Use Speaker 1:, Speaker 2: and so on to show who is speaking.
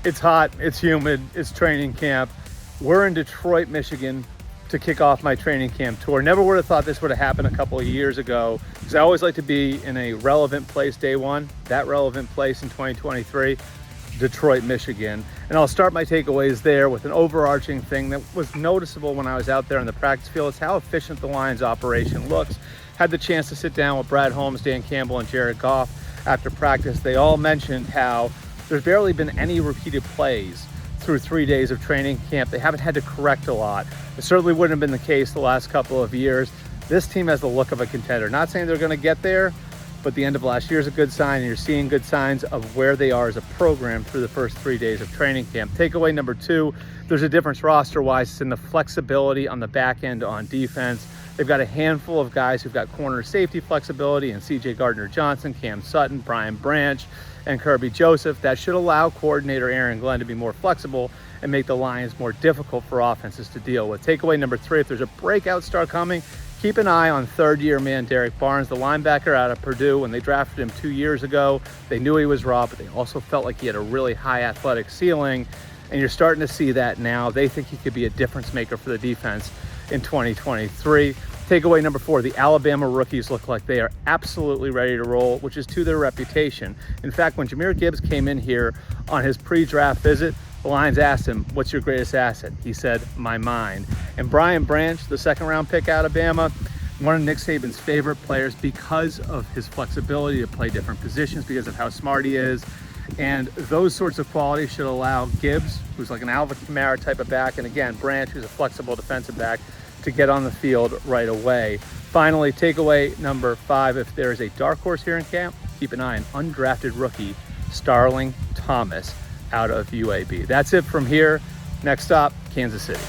Speaker 1: It's hot, it's humid, it's training camp. We're in Detroit, Michigan to kick off my training camp tour. Never would have thought this would have happened a couple of years ago, because I always like to be in a relevant place day one. That relevant place in 2023, Detroit, Michigan. And I'll start my takeaways there with an overarching thing that was noticeable when I was out there on the practice field. It's how efficient the Lions operation looks. Had the chance to sit down with Brad Holmes, Dan Campbell, and Jared Goff after practice. They all mentioned how there's barely been any repeated plays through 3 days of training camp. They haven't had to correct a lot. It certainly wouldn't have been the case the last couple of years. This team has the look of a contender. Not saying they're going to get there, but the end of last year is a good sign, and you're seeing good signs of where they are as a program through the first 3 days of training camp. Takeaway number two, there's a difference roster-wise. It's in the flexibility on the back end on defense. They've got a handful of guys who've got corner safety flexibility, and C.J. Gardner-Johnson, Cam Sutton, Brian Branch, and Kirby Joseph. That should allow coordinator Aaron Glenn to be more flexible and make the Lions more difficult for offenses to deal with. Takeaway number three, if there's a breakout star coming, keep an eye on third-year man Derrick Barnes, the linebacker out of Purdue. When they drafted him 2 years ago, they knew he was raw, but they also felt like he had a really high athletic ceiling, and you're starting to see that now. They think he could be a difference maker for the defense in 2023. Takeaway number four, the Alabama rookies look like they are absolutely ready to roll, which is to their reputation. In fact, when Jahmyr Gibbs came in here on his pre-draft visit, the Lions asked him, what's your greatest asset? He said, my mind. And Brian Branch, the second-round pick out of Bama, one of Nick Saban's favorite players because of his flexibility to play different positions, because of how smart he is. And those sorts of qualities should allow Gibbs, who's like an Alvin Kamara type of back, and again, Branch, who's a flexible defensive back, to get on the field right away. Finally, takeaway number five, if there is a dark horse here in camp, keep an eye on undrafted rookie Starling Thomas out of UAB. That's it from here. Next stop, Kansas City.